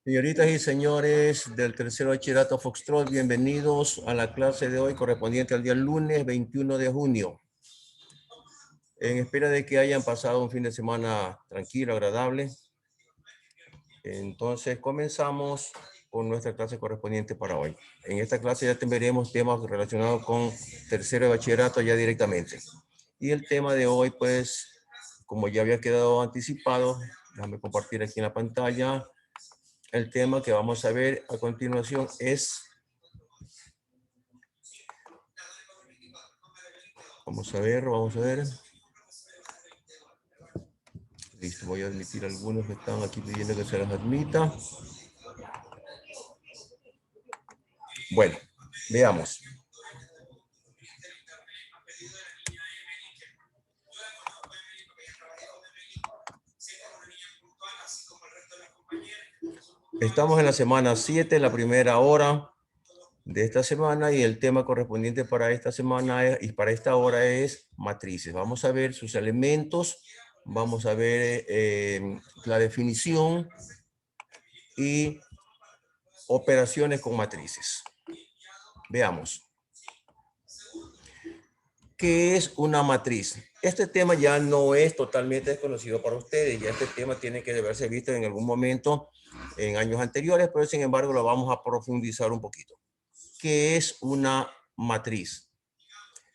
Señoritas y señores del tercer bachillerato Foxtrot, bienvenidos a la clase de hoy correspondiente al día lunes 21 de junio. En espera de que hayan pasado un fin de semana tranquilo, agradable, entonces comenzamos con nuestra clase correspondiente para hoy. En esta clase ya veremos temas relacionados con tercero de bachillerato ya directamente. Y el tema de hoy, pues, como ya había quedado anticipado, déjame compartir aquí en la pantalla. El tema que vamos a ver a continuación es, vamos a ver. Listo, voy a admitir algunos que están aquí pidiendo que se las admita. Bueno, veamos. Estamos en la semana 7, la primera hora de esta semana, y el tema correspondiente para esta semana y para esta hora es matrices. Vamos a ver sus elementos, vamos a ver la definición y operaciones con matrices. Veamos. ¿Qué es una matriz? Este tema ya no es totalmente desconocido para ustedes, ya este tema tiene que haberse visto en algún momento en años anteriores, pero sin embargo lo vamos a profundizar un poquito. ¿Qué es una matriz?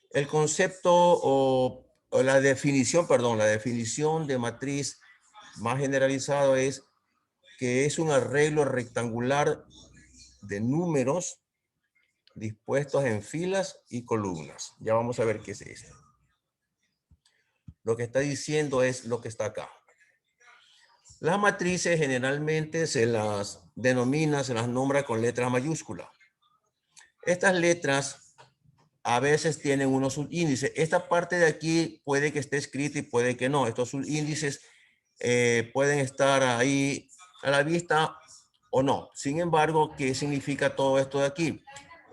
El concepto o la definición de matriz más generalizado es que es un arreglo rectangular de números dispuestos en filas y columnas. Ya vamos a ver qué es esto. Lo que está diciendo es lo que está acá. Las matrices generalmente se las denomina, se las nombra con letras mayúsculas. Estas letras a veces tienen unos subíndices. Esta parte de aquí puede que esté escrita y puede que no. Estos subíndices pueden estar ahí a la vista o no. Sin embargo, ¿qué significa todo esto de aquí?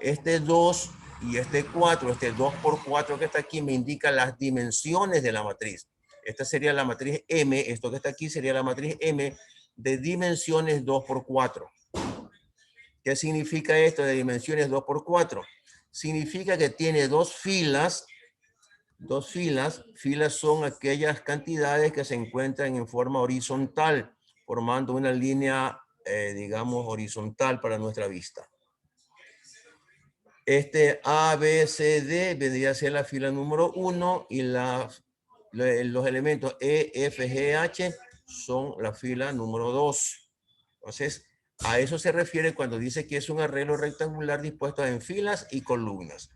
Este 2 y este 4, este 2 por 4 que está aquí me indica las dimensiones de la matriz. Esta sería la matriz M, esto que está aquí sería la matriz M de dimensiones 2 por 4. ¿Qué significa esto de dimensiones 2 por 4? Significa que tiene dos filas. Filas son aquellas cantidades que se encuentran en forma horizontal, formando una línea, digamos, horizontal para nuestra vista. Este A, B, C, D vendría a ser la fila número 1 y los elementos E, F, G, H son la fila número 2. Entonces, a eso se refiere cuando dice que es un arreglo rectangular dispuesto en filas y columnas.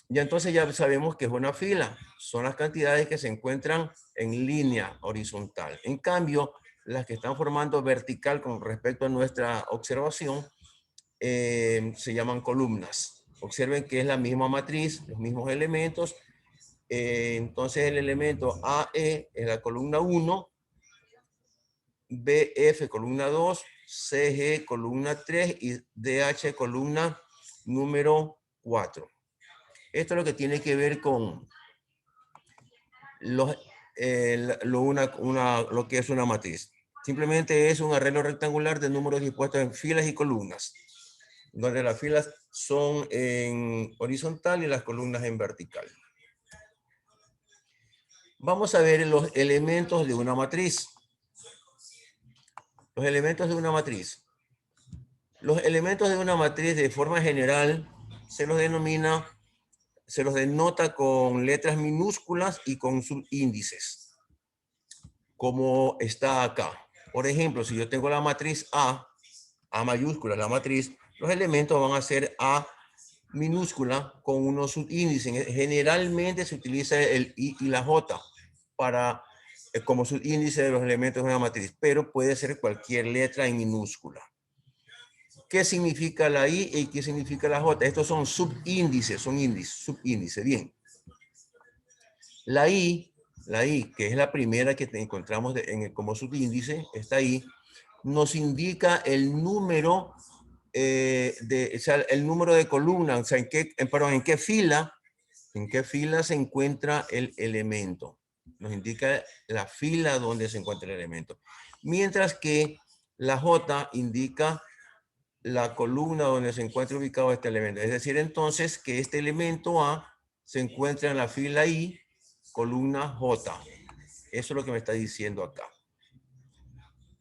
Ya entonces ya sabemos que es una fila. Son las cantidades que se encuentran en línea horizontal. En cambio, las que están formando vertical con respecto a nuestra observación se llaman columnas. Observen que es la misma matriz, los mismos elementos. Entonces el elemento AE es la columna 1, BF columna 2, CG columna 3 y DH columna número 4. Esto es lo que tiene que ver con lo que es una matriz. Simplemente es un arreglo rectangular de números dispuestos en filas y columnas, donde las filas son en horizontal y las columnas en vertical. Vamos a ver los elementos de una matriz. Los elementos de una matriz. Los elementos de una matriz de forma general se los denota con letras minúsculas y con subíndices, como está acá. Por ejemplo, si yo tengo la matriz A mayúscula, la matriz, los elementos van a ser A minúscula con unos subíndices. Generalmente se utiliza el I y la J para, como subíndice de los elementos de una matriz, pero puede ser cualquier letra en minúscula. ¿Qué significa la I y qué significa la J? Estos son subíndices, subíndices. Bien. La I, que es la primera que encontramos como subíndice, está ahí, nos indica el número el número de columnas, o sea, en qué fila se encuentra el elemento. Nos indica la fila donde se encuentra el elemento. Mientras que La J indica la columna donde se encuentra ubicado este elemento. Es decir, entonces, que este elemento A se encuentra en la fila I, columna J. Eso es lo que me está diciendo acá.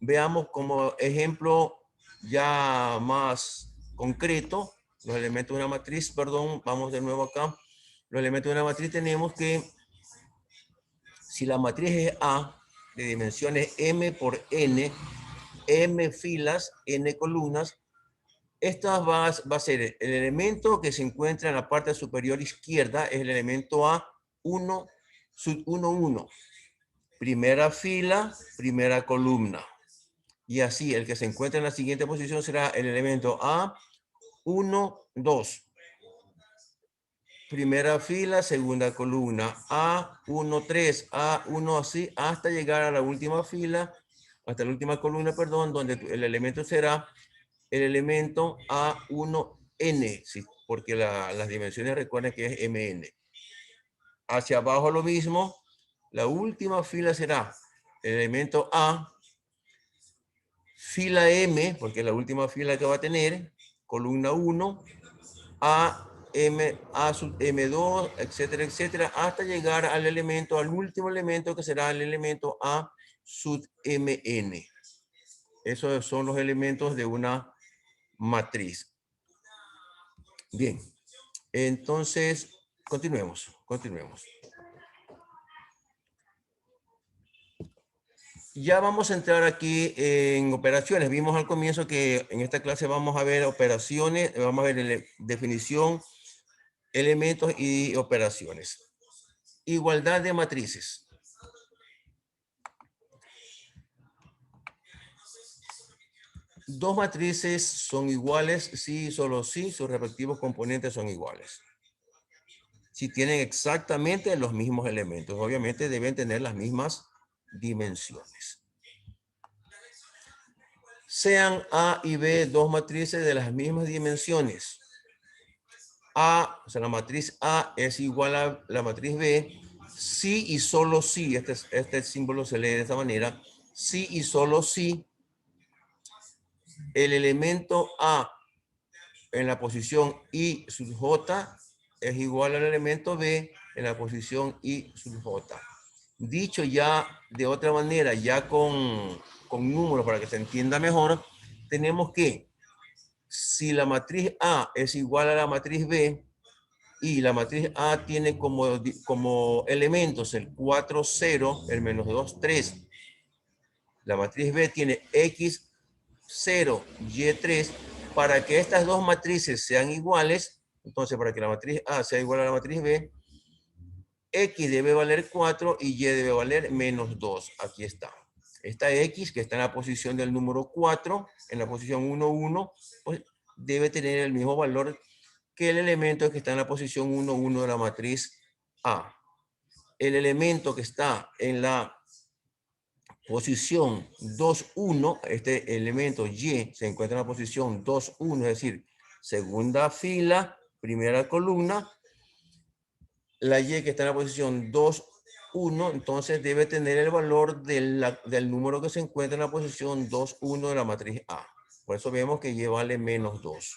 Veamos como ejemplo ya más concreto, los elementos de una matriz, perdón, vamos de nuevo acá. Los elementos de una matriz tenemos que, si la matriz es A, de dimensiones M por N, M filas, N columnas, esta va a ser el elemento que se encuentra en la parte superior izquierda, es el elemento A1, sub 1, 1. Primera fila, primera columna. Y así, el que se encuentra en la siguiente posición será el elemento A1, 2. Primera fila, segunda columna. A1, 3, A1 así, hasta llegar a la última fila, hasta la última columna, perdón, donde el elemento será el elemento A1N, ¿sí? Porque las dimensiones recuerden que es MN. Hacia abajo lo mismo, la última fila será el elemento A, fila M, porque es la última fila que va a tener, columna 1, A, M, A sub M2, etcétera, etcétera, hasta llegar al elemento, al último elemento que será el elemento A sub MN. Esos son los elementos de una matriz. Bien, entonces continuemos. Ya vamos a entrar aquí en operaciones. Vimos al comienzo que en esta clase vamos a ver operaciones, vamos a ver definición, elementos y operaciones. Igualdad de matrices. Dos matrices son iguales si solo si sus respectivos componentes son iguales. Si tienen exactamente los mismos elementos, obviamente deben tener las mismas dimensiones. Sean A y B dos matrices de las mismas dimensiones. A, o sea, la matriz A es igual a la matriz B, si y solo si, este símbolo se lee de esta manera, si y solo si el elemento A en la posición I sub J es igual al elemento B en la posición I sub J. Dicho ya de otra manera, ya con números para que se entienda mejor, tenemos que si la matriz A es igual a la matriz B y la matriz A tiene como elementos el 4, 0, el menos 2, 3, la matriz B tiene X, 0, Y, 3, para que estas dos matrices sean iguales, entonces para que la matriz A sea igual a la matriz B, X debe valer 4 y Y debe valer menos 2. Aquí está. Esta X, que está en la posición del número 4, en la posición 1, 1, pues debe tener el mismo valor que el elemento que está en la posición 1, 1 de la matriz A. El elemento que está en la posición 2, 1, este elemento Y se encuentra en la posición 2, 1, es decir, segunda fila, primera columna. La Y que está en la posición 2, 1, entonces debe tener el valor del número que se encuentra en la posición 2, 1 de la matriz A. Por eso vemos que Y vale menos 2.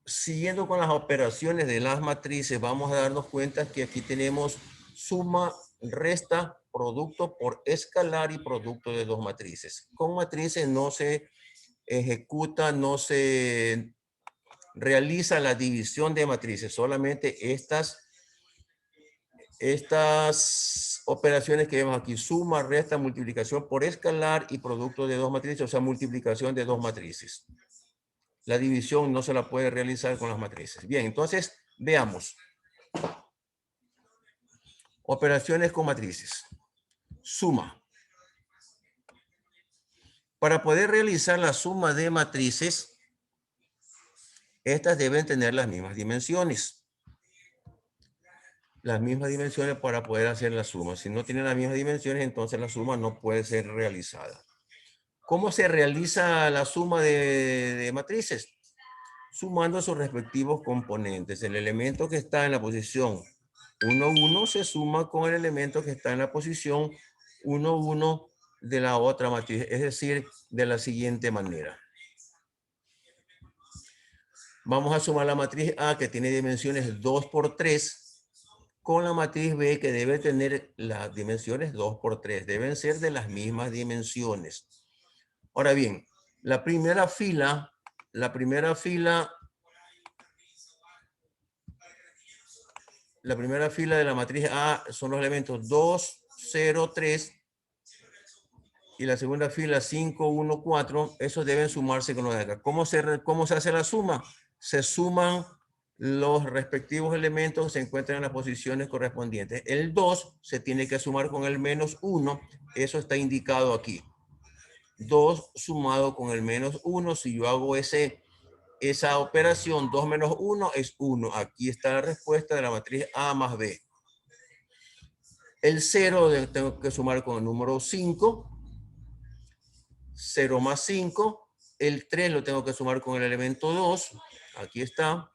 Siguiendo con las operaciones de las matrices, vamos a darnos cuenta que aquí tenemos suma, resta, producto por escalar y producto de dos matrices. Con matrices no se ejecuta, no se realiza la división de matrices, solamente estas operaciones que vemos aquí, suma, resta, multiplicación por escalar y producto de dos matrices, o sea, multiplicación de dos matrices. La división no se la puede realizar con las matrices. Bien, entonces veamos. Operaciones con matrices. Suma. Para poder realizar la suma de matrices, estas deben tener las mismas dimensiones. Las mismas dimensiones para poder hacer la suma. Si no tienen las mismas dimensiones, entonces la suma no puede ser realizada. ¿Cómo se realiza la suma de matrices? Sumando sus respectivos componentes. El elemento que está en la posición 1, 1 se suma con el elemento que está en la posición 1, 1 de la otra matriz, es decir, de la siguiente manera. Vamos a sumar la matriz A, que tiene dimensiones 2 por 3, con la matriz B, que debe tener las dimensiones 2 por 3. Deben ser de las mismas dimensiones. Ahora bien, la primera fila de la matriz A son los elementos 2, 0, 3, y la segunda fila 5, 1, 4, esos deben sumarse con los de acá. ¿Cómo se hace la suma? Se suman los respectivos elementos que se encuentran en las posiciones correspondientes. El 2 se tiene que sumar con el menos 1, eso está indicado aquí. 2 sumado con el menos 1, si yo hago esa operación, 2 menos 1 es 1. Aquí está la respuesta de la matriz A más B. El 0 tengo que sumar con el número 5. 0 más 5. El 3 lo tengo que sumar con el elemento 2. Aquí está.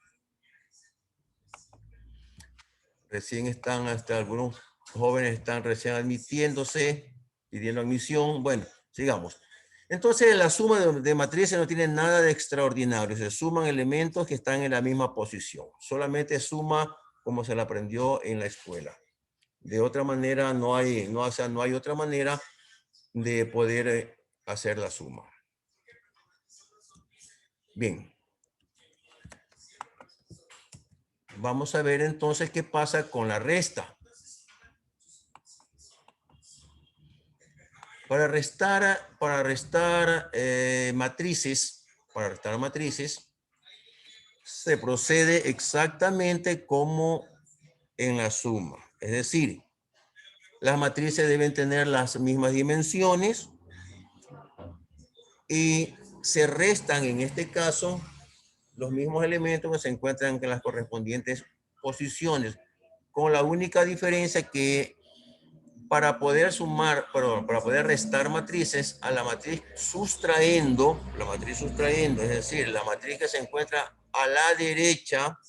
Recién están, hasta algunos jóvenes están recién admitiéndose, pidiendo admisión. Bueno, sigamos. Entonces, la suma de matrices no tiene nada de extraordinario. Se suman elementos que están en la misma posición. Solamente suma como se la aprendió en la escuela. De otra manera, no hay otra manera de poder hacer la suma. Bien. Vamos a ver entonces qué pasa con la resta. Para restar matrices, se procede exactamente como en la suma. Es decir, las matrices deben tener las mismas dimensiones y se restan en este caso los mismos elementos que se encuentran en las correspondientes posiciones, con la única diferencia que para poder para poder restar matrices a la matriz sustrayendo, es decir, la matriz que se encuentra a la derecha,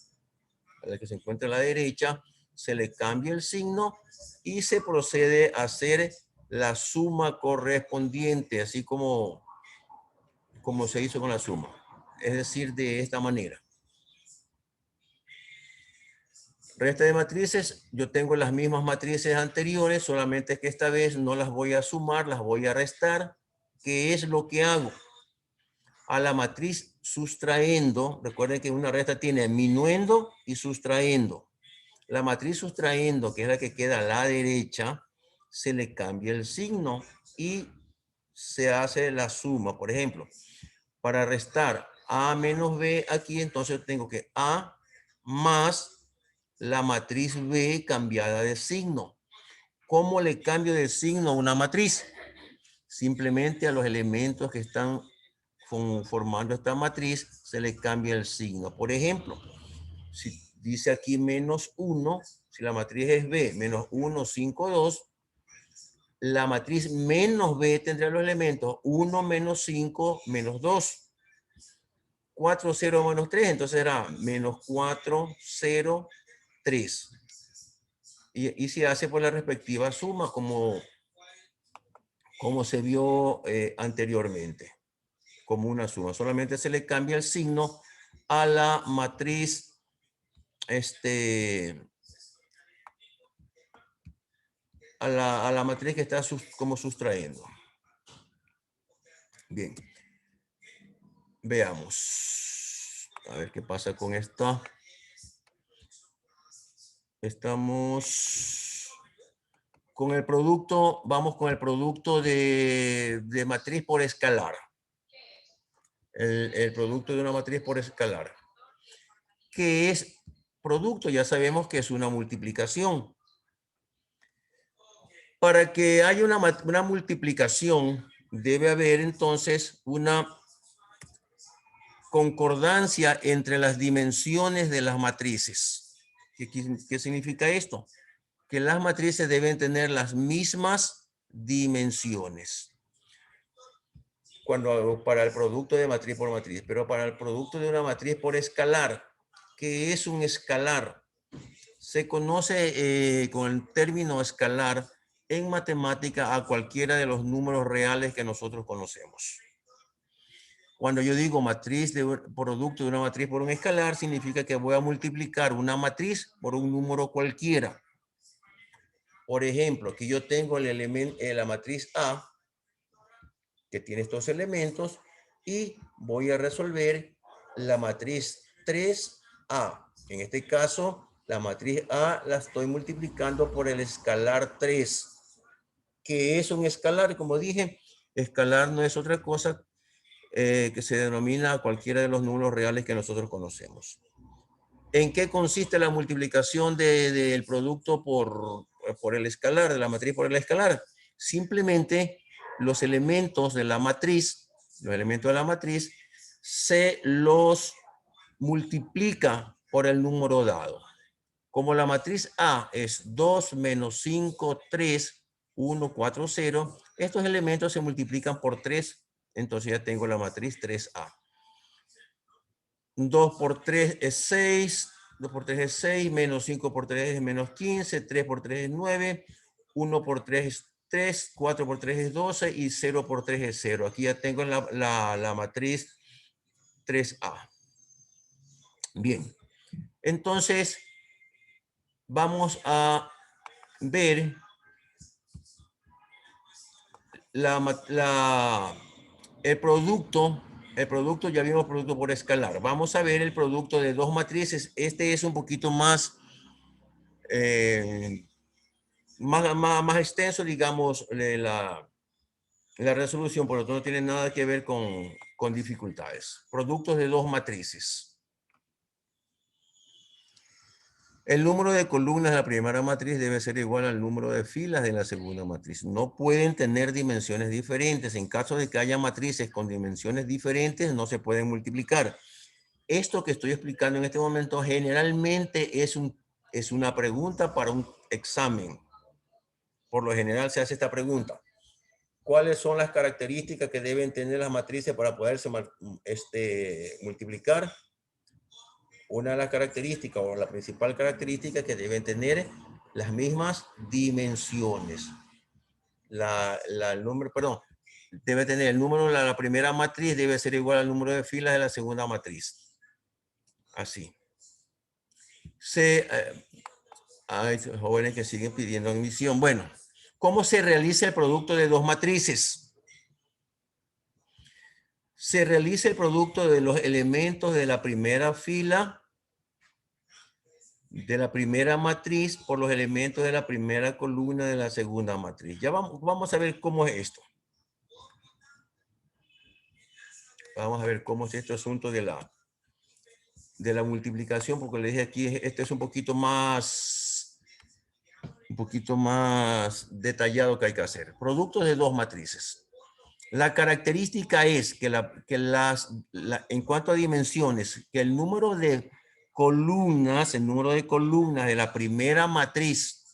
se le cambia el signo y se procede a hacer la suma correspondiente, así como se hizo con la suma. Es decir, de esta manera. Resta de matrices, yo tengo las mismas matrices anteriores, solamente que esta vez no las voy a sumar, las voy a restar. ¿Qué es lo que hago? A la matriz sustrayendo, recuerden que una resta tiene minuendo y sustrayendo. La matriz sustrayendo, que es la que queda a la derecha, se le cambia el signo y se hace la suma. Por ejemplo, para restar A menos B aquí, entonces tengo que A más la matriz B cambiada de signo. ¿Cómo le cambio de signo a una matriz? Simplemente a los elementos que están formando esta matriz se le cambia el signo. Por ejemplo, si dice aquí menos 1, si la matriz es B, menos 1, 5, 2, la matriz menos B tendrá los elementos 1, menos 5, menos 2. 4, 0, menos 3, entonces será menos 4, 0, 3. Y se hace por la respectiva suma como se vio anteriormente, como una suma. Solamente se le cambia el signo a la matriz, a la matriz que está como sustrayendo. Bien. Veamos. A ver qué pasa con esto. Estamos con el producto, vamos con el producto de matriz por escalar. El producto de una matriz por escalar. ¿Qué es producto? Ya sabemos que es una multiplicación. Para que haya una multiplicación, debe haber entonces una concordancia entre las dimensiones de las matrices. ¿Qué significa esto? Que las matrices deben tener las mismas dimensiones. Para el producto de matriz por matriz, pero para el producto de una matriz por escalar, ¿qué es un escalar? Se conoce con el término escalar en matemática a cualquiera de los números reales que nosotros conocemos. Cuando yo digo matriz de un producto de una matriz por un escalar, significa que voy a multiplicar una matriz por un número cualquiera. Por ejemplo, aquí yo tengo el elemento, la matriz A, que tiene estos elementos, y voy a resolver la matriz 3A. En este caso, la matriz A la estoy multiplicando por el escalar 3. ¿Qué es un escalar? Como dije, escalar no es otra cosa que se denomina cualquiera de los números reales que nosotros conocemos. ¿En qué consiste la multiplicación del producto por el escalar, de la matriz por el escalar? Simplemente los elementos de la matriz, se los multiplica por el número dado. Como la matriz A es 2 menos 5, 3, 1, 4, 0, estos elementos se multiplican por 3, entonces ya tengo la matriz 3A. 2 por 3 es 6, 2 por 3 es 6, menos 5 por 3 es menos 15, 3 por 3 es 9, 1 por 3 es 3, 4 por 3 es 12 y 0 por 3 es 0. Aquí ya tengo la matriz 3A. Bien, entonces vamos a ver el producto. El producto, ya vimos producto por escalar. Vamos a ver el producto de dos matrices. Este es un poquito más, más extenso, digamos, la resolución, por lo tanto no tiene nada que ver con dificultades. Productos de dos matrices. El número de columnas de la primera matriz debe ser igual al número de filas de la segunda matriz. No pueden tener dimensiones diferentes. En caso de que haya matrices con dimensiones diferentes, no se pueden multiplicar. Esto que estoy explicando en este momento generalmente es una pregunta para un examen. Por lo general se hace esta pregunta. ¿Cuáles son las características que deben tener las matrices para poderse multiplicar? Una de las características o la principal característica es que deben tener las mismas dimensiones. Debe tener el número de la primera matriz, debe ser igual al número de filas de la segunda matriz. Así. Hay jóvenes que siguen pidiendo admisión. Bueno, ¿cómo se realiza el producto de dos matrices? Se realiza el producto de los elementos de la primera fila de la primera matriz por los elementos de la primera columna de la segunda matriz. Ya vamos a ver cómo es esto. Vamos a ver cómo es este asunto de la multiplicación, porque le dije aquí, este es un poquito más detallado que hay que hacer. Productos de dos matrices. La característica es que en cuanto a dimensiones, que el número de columnas de la primera matriz,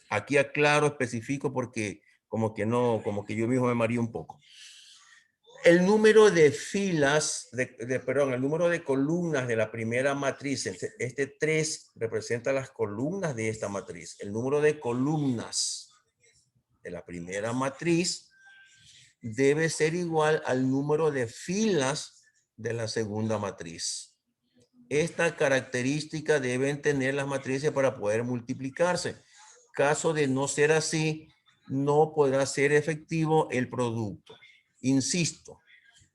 aquí aclaro, especifico porque como que yo mismo me mareé un poco. El número de filas, el número de columnas de la primera matriz, este 3 representa las columnas de esta matriz. El número de columnas de la primera matriz debe ser igual al número de filas de la segunda matriz. Esta característica deben tener las matrices para poder multiplicarse. Caso de no ser así, no podrá ser efectivo el producto. Insisto,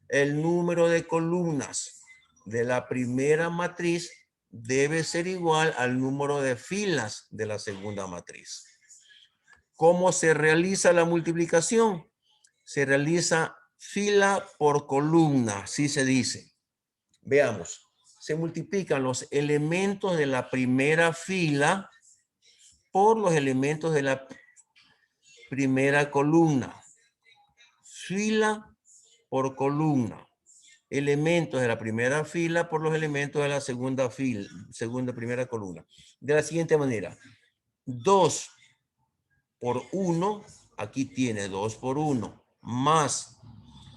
el número de columnas de la primera matriz debe ser igual al número de filas de la segunda matriz. ¿Cómo se realiza la multiplicación? Se realiza fila por columna, así se dice. Veamos, se multiplican los elementos de la primera fila por los elementos de la primera columna. Fila por columna. Elementos de la primera fila por los elementos de la primera columna. De la siguiente manera, 2 por 1, aquí tiene 2 por 1, más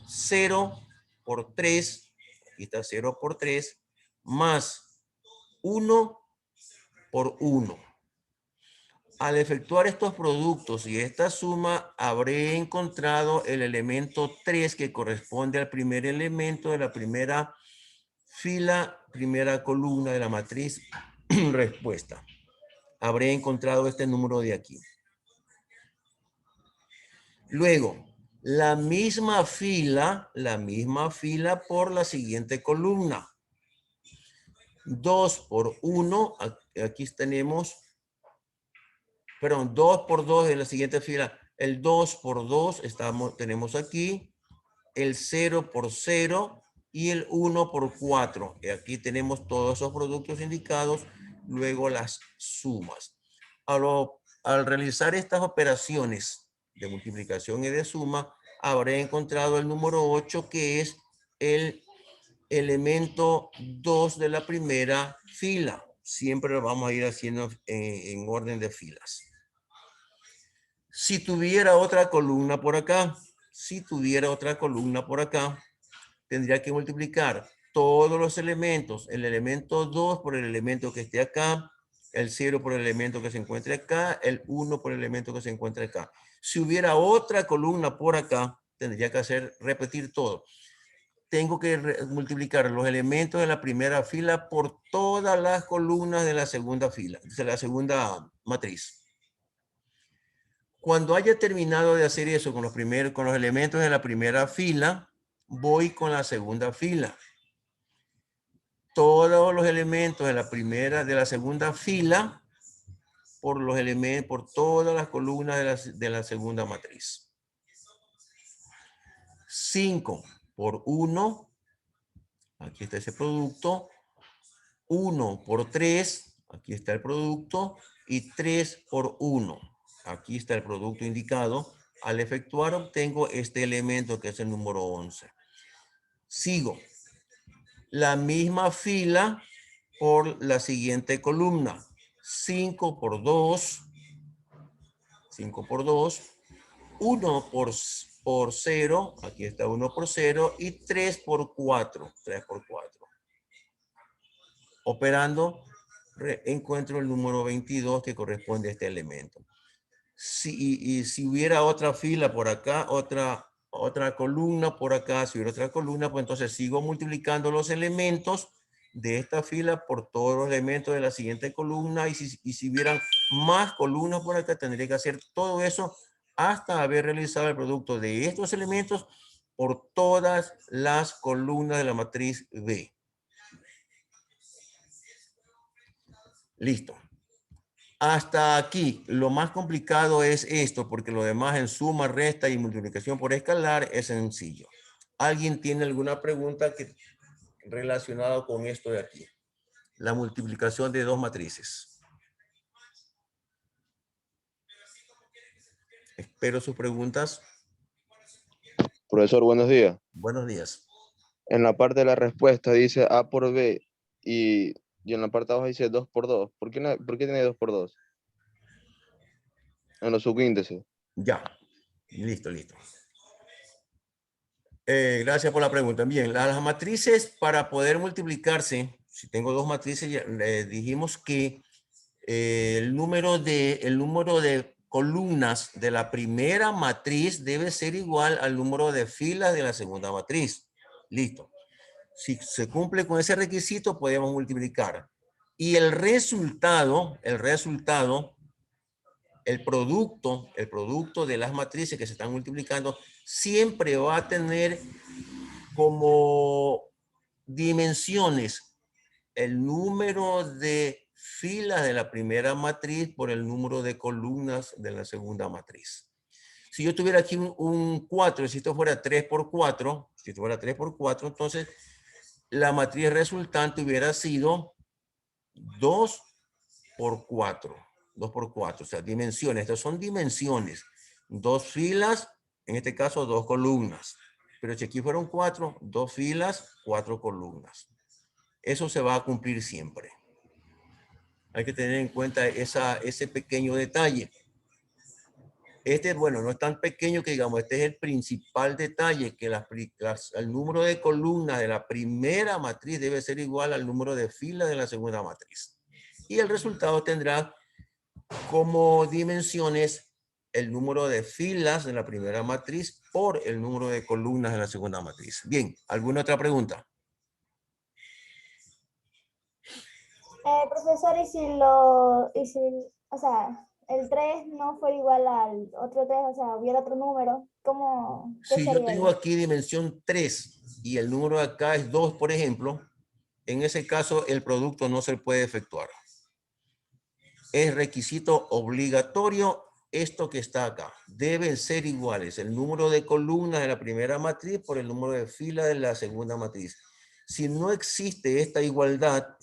0 por 3, aquí está 0 por 3, más 1 por 1. Al efectuar estos productos y esta suma, habré encontrado el elemento 3 que corresponde al primer elemento de la primera fila, primera columna de la matriz respuesta. Habré encontrado este número de aquí. Luego, la misma fila por la siguiente columna. 2 por 1, aquí tenemos, perdón, 2 por 2 en la siguiente fila. El 2 por 2 tenemos aquí, el 0 por 0 y el 1 por 4. Y aquí tenemos todos esos productos indicados, luego las sumas. Al realizar estas operaciones de multiplicación y de suma, habré encontrado el número 8, que es el elemento 2 de la primera fila. Siempre lo vamos a ir haciendo en orden de filas. Si tuviera otra columna por acá, tendría que multiplicar todos los elementos, el elemento 2 por el elemento que esté acá, el 0 por el elemento que se encuentre acá, el 1 por el elemento que se encuentre acá. Si hubiera otra columna por acá, tendría que repetir todo. Tengo que multiplicar los elementos de la primera fila por todas las columnas de la segunda fila, de la segunda matriz. Cuando haya terminado de hacer eso con los elementos de la primera fila, voy con la segunda fila. Todos los elementos de la segunda fila por todas las columnas de la segunda matriz. 5 por 1, aquí está ese producto. 1 por 3, aquí está el producto. Y 3 por 1, aquí está el producto indicado. Al efectuar obtengo este elemento que es el número 11. Sigo. La misma fila por la siguiente columna. 5 por 2. 1 por 0. Aquí está 1 por 0. Y 3 por 4. 3 por 4. Operando, encuentro el número 22 que corresponde a este elemento. Si hubiera otra fila por acá, otra columna por acá, si hubiera otra columna, pues entonces sigo multiplicando los elementos de esta fila por todos los elementos de la siguiente columna. Y si hubieran más columnas por acá, tendría que hacer todo eso hasta haber realizado el producto de estos elementos por todas las columnas de la matriz B. Listo. Hasta aquí, lo más complicado es esto, porque lo demás en suma, resta y multiplicación por escalar es sencillo. ¿Alguien tiene alguna pregunta relacionada con esto de aquí? La multiplicación de dos matrices. Espero sus preguntas. Profesor, buenos días. Buenos días. En la parte de la respuesta dice A por B y en la parte de abajo dice 2 por 2. ¿Por qué tiene 2 por 2? En los subíndices. Ya. Listo. Gracias por la pregunta. Bien, las matrices para poder multiplicarse, si tengo dos matrices, dijimos que el número de columnas de la primera matriz debe ser igual al número de filas de la segunda matriz. Listo. Si se cumple con ese requisito, podemos multiplicar. Y el producto de las matrices que se están multiplicando siempre va a tener como dimensiones el número de filas de la primera matriz por el número de columnas de la segunda matriz. Si yo tuviera aquí un 4, si esto fuera 3 por 4, entonces la matriz resultante hubiera sido 2 por 4. 2 por 4, o sea, dimensiones. Estas son dimensiones. 2 filas, en este caso 2 columnas. Pero si aquí fueron 4, 2 filas, 4 columnas. Eso se va a cumplir siempre. Hay que tener en cuenta ese pequeño detalle. Bueno, no es tan pequeño que digamos, este es el principal detalle, que el número de columnas de la primera matriz debe ser igual al número de filas de la segunda matriz. Y el resultado tendrá como dimensiones el número de filas de la primera matriz por el número de columnas de la segunda matriz. Bien, ¿alguna otra pregunta? Profesor, o sea, el 3 no fue igual al otro 3, o sea, hubiera otro número, ¿qué Si yo sería tengo ahí? aquí dimensión 3 y el número de acá es 2, por ejemplo, en ese caso el producto no se puede efectuar. Es requisito obligatorio esto que está acá. Deben ser iguales el número de columnas de la primera matriz por el número de filas de la segunda matriz. Si no existe esta igualdad,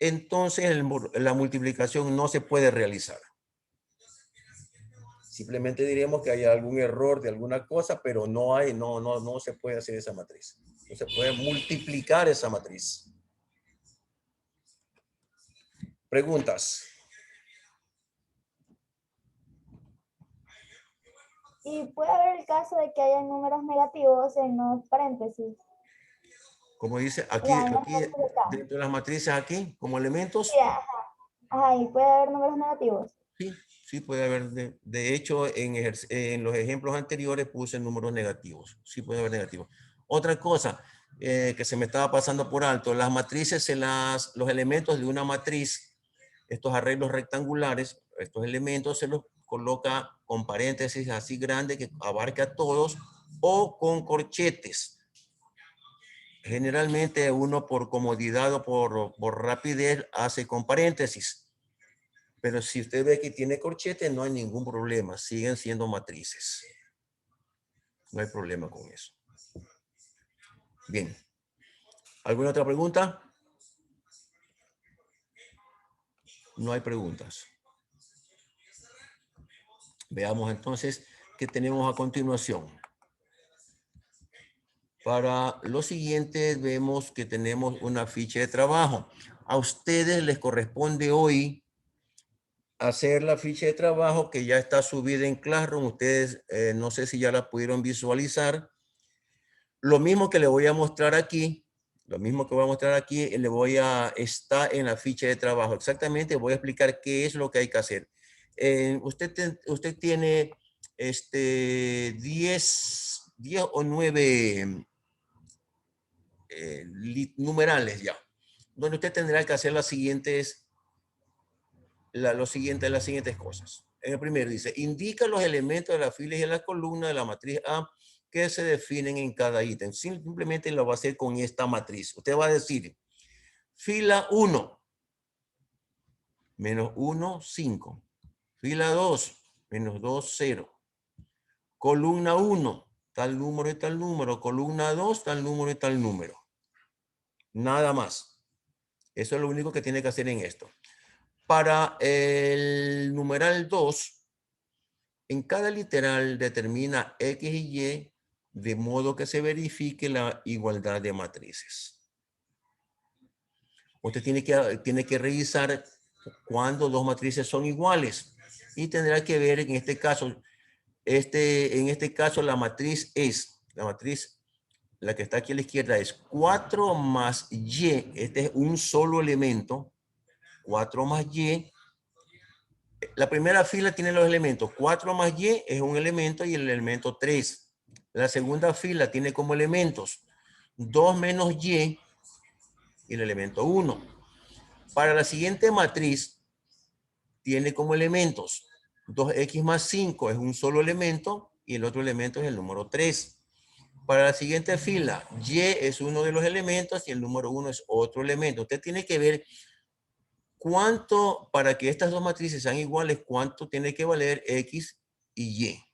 entonces la multiplicación no se puede realizar. Simplemente diremos que hay algún error de alguna cosa, pero no se puede hacer esa matriz. No se puede multiplicar esa matriz. Preguntas. Y puede haber el caso de que haya números negativos en los paréntesis, Como dice, o aquí, sea, en las aquí matrices de acá. dentro de las matrices aquí, como Sí, elementos, ajá, y puede haber números negativos. sí, sí puede haber. De hecho, en los ejemplos anteriores puse números negativos. Sí puede haber negativos. Otra cosa que se me estaba pasando por alto, las matrices, los elementos de una matriz, estos arreglos rectangulares, estos elementos se los coloca con paréntesis así grande que abarque a todos o con corchetes. Generalmente uno por comodidad o por rapidez hace con paréntesis. Pero si usted ve que tiene corchete, no hay ningún problema. Siguen siendo matrices. No hay problema con eso. Bien. ¿Alguna otra pregunta? No hay preguntas. Veamos entonces qué tenemos a continuación. Para lo siguiente vemos que tenemos una ficha de trabajo. A ustedes les corresponde hoy hacer la ficha de trabajo que ya está subida en Classroom. Ustedes no sé si ya la pudieron visualizar. Lo mismo que le voy a mostrar aquí, está en la ficha de trabajo. Exactamente, voy a explicar qué es lo que hay que hacer. Usted tiene 10 o 9 numerales ya, donde usted tendrá que hacer las siguientes cosas. En el primero dice, indica los elementos de las filas y de la columna de la matriz A que se definen en cada ítem. Simplemente lo va a hacer con esta matriz. Usted va a decir, fila 1, menos 1, 5. Fila 2, menos 2, 0. Columna 1, tal número y tal número. Columna 2, tal número y tal número. Nada más. Eso es lo único que tiene que hacer en esto. Para el numeral 2, en cada literal determina X y Y de modo que se verifique la igualdad de matrices. Usted tiene que revisar cuando dos matrices son iguales y tendrá que ver en este caso, la matriz, la que está aquí a la izquierda es 4 más Y, este es un solo elemento, 4 más Y. La primera fila tiene los elementos 4 más Y es un elemento y el elemento 3. La segunda fila tiene como elementos 2 menos Y y el elemento 1. Para la siguiente matriz tiene como elementos 2x más 5 es un solo elemento y el otro elemento es el número 3. Para la siguiente fila, Y es uno de los elementos y el número 1 es otro elemento. Usted tiene que ver cuánto, para que estas dos matrices sean iguales, cuánto tiene que valer X y Y.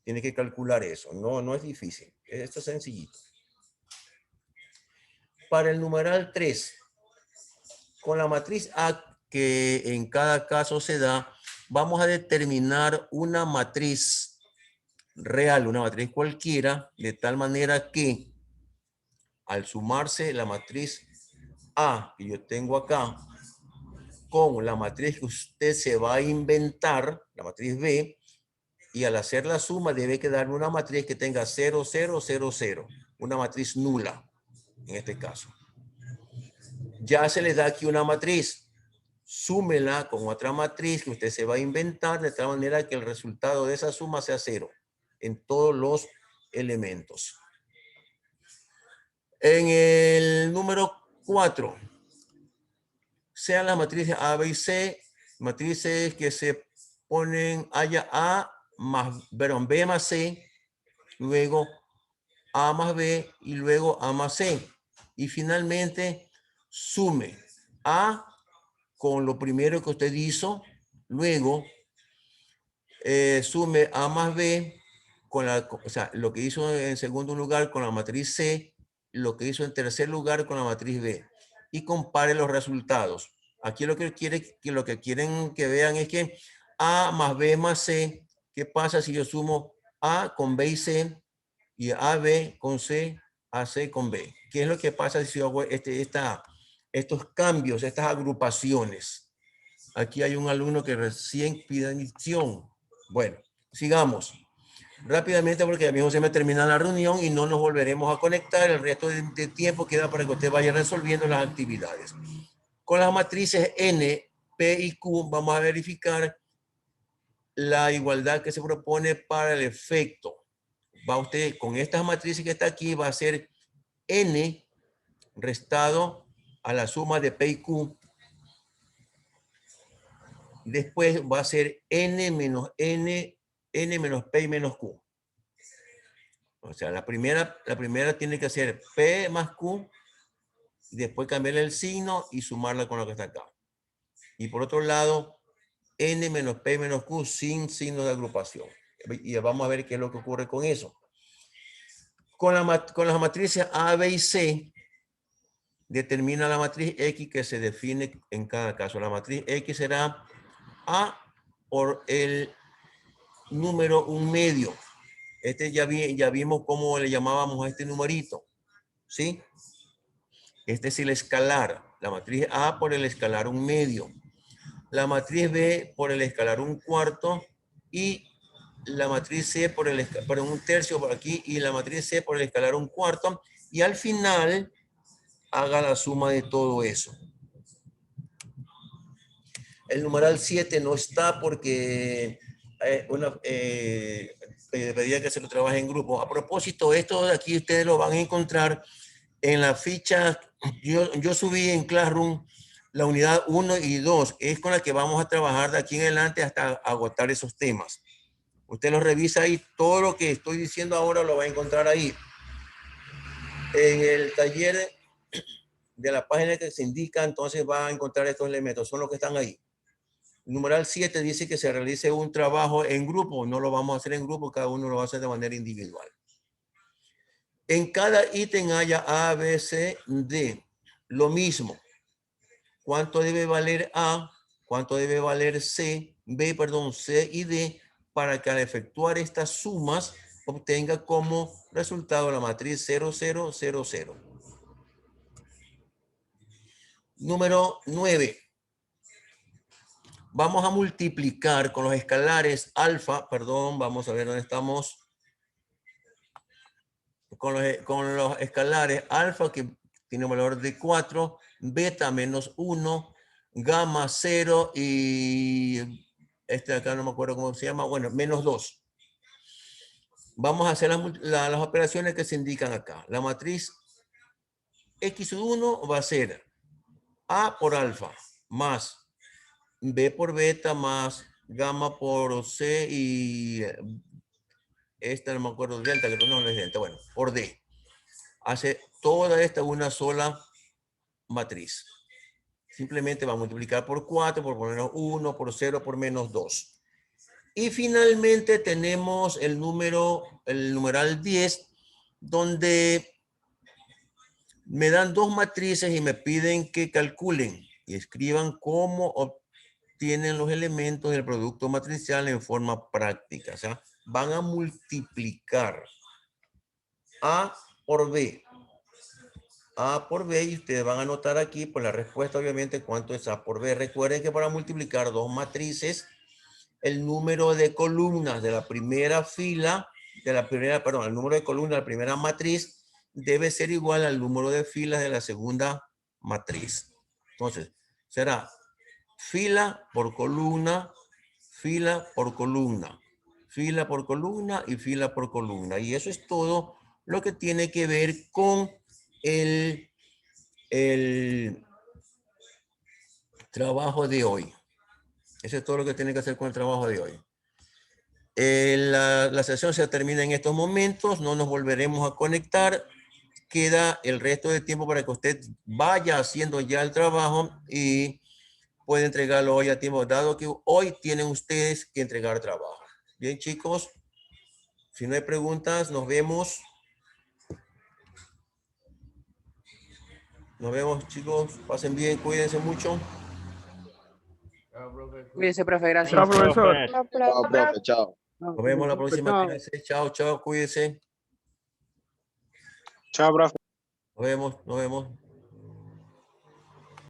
Tiene que calcular eso. No es difícil. Esto es sencillito. Para el numeral 3, con la matriz A que en cada caso se da, vamos a determinar una matriz real, una matriz cualquiera, de tal manera que al sumarse la matriz A que yo tengo acá con la matriz que usted se va a inventar, la matriz B, y al hacer la suma debe quedarme una matriz que tenga 0, 0, 0, 0, una matriz nula en este caso. ya se le da aquí una matriz. Súmela con otra matriz que usted se va a inventar de tal manera que el resultado de esa suma sea 0 en todos los elementos. En el número 4, sean las matrices A, B y C, matrices que se ponen, haya A más, perdón, B más C, luego A más B y luego A más C. Y finalmente sume A con lo primero que usted hizo, luego sume A más B con o sea, lo que hizo en segundo lugar con la matriz C, lo que hizo en tercer lugar con la matriz B, y compare los resultados. Aquí lo que quieren que vean es que A más B más C, ¿qué pasa si yo sumo A con B y C y AB con C, AC con B? ¿Qué es lo que pasa si yo hago estos cambios, estas agrupaciones? Aquí hay un alumno que recién pide admisión. Bueno, sigamos rápidamente porque ya mismo se me termina la reunión y no nos volveremos a conectar. El resto de tiempo queda para que usted vaya resolviendo las actividades. Con las matrices N, P y Q vamos a verificar la igualdad que se propone para el efecto. Va usted con estas matrices que está aquí, va a ser N restado a la suma de P y Q. Después va a ser N menos P y menos Q. O sea, la primera tiene que ser P más Q, y después cambiarle el signo y sumarla con lo que está acá. Y por otro lado, N menos P menos Q sin signo de agrupación. Y vamos a ver qué es lo que ocurre con eso. Con las matrices A, B y C, determina la matriz X que se define en cada caso. La matriz X será A por el número 1 medio. Ya vimos cómo le llamábamos a este numerito. ¿Sí? Este es el escalar. La matriz A por el escalar 1 medio. La matriz B por el escalar 1/4. Y la matriz C por el 1/3 por aquí. Y la matriz C por el escalar 1/4. Y al final haga la suma de todo eso. El numeral 7 no está porque pedía que se lo trabaje en grupo. A propósito, esto de aquí ustedes lo van a encontrar en la ficha. Yo subí en Classroom la unidad 1 y 2. Es con la que vamos a trabajar de aquí en adelante hasta agotar esos temas. Usted lo revisa ahí. Todo lo que estoy diciendo ahora lo va a encontrar ahí. En el taller de la página que se indica, entonces va a encontrar estos elementos. Son los que están ahí. El numeral 7 dice que se realice un trabajo en grupo. No lo vamos a hacer en grupo, cada uno lo va a hacer de manera individual. En cada ítem haya A, B, C, D. Lo mismo. ¿Cuánto debe valer A? ¿Cuánto debe valer C? C y D, para que al efectuar estas sumas obtenga como resultado la matriz 0, 0, 0, 0. Número 9. Vamos a multiplicar con los escalares alfa, vamos a ver dónde estamos. Con los escalares alfa, que tiene un valor de 4, beta menos 1, gamma 0 y este de acá no me acuerdo cómo se llama, bueno, menos 2. Vamos a hacer las operaciones que se indican acá. La matriz X1 va a ser A por alfa más B por beta más gamma por C y esta no me acuerdo, delta, que no es delta, bueno, por D. Hace toda esta una sola matriz. Simplemente va a multiplicar por 4, por menos 1, por 0, por menos 2. Y finalmente tenemos el numeral 10, donde me dan dos matrices y me piden que calculen y escriban cómo obtienen los elementos del producto matricial en forma práctica. O sea, van a multiplicar A por B. A por B, y ustedes van a anotar aquí por la respuesta, obviamente, cuánto es A por B. Recuerden que para multiplicar dos matrices, el número de columnas de la primera fila, el número de columnas de la primera matriz debe ser igual al número de filas de la segunda matriz. Entonces, será fila por columna, fila por columna, fila por columna y fila por columna. Y eso es todo lo que tiene que ver con el trabajo de hoy. Eso es todo lo que tiene que hacer con el trabajo de hoy. La sesión se termina en estos momentos. No nos volveremos a conectar. Queda el resto del tiempo para que usted vaya haciendo ya el trabajo y puede entregarlo hoy a tiempo, dado que hoy tienen ustedes que entregar trabajo. Bien, chicos. Si no hay preguntas, nos vemos. Nos vemos, chicos. Pasen bien, cuídense mucho. Cuídense, profe, gracias. Chao, profesor. Chao, profe, chao. Nos vemos la próxima Chao. clase. Chao, chao, cuídense. Chao, profe. Nos vemos, nos vemos.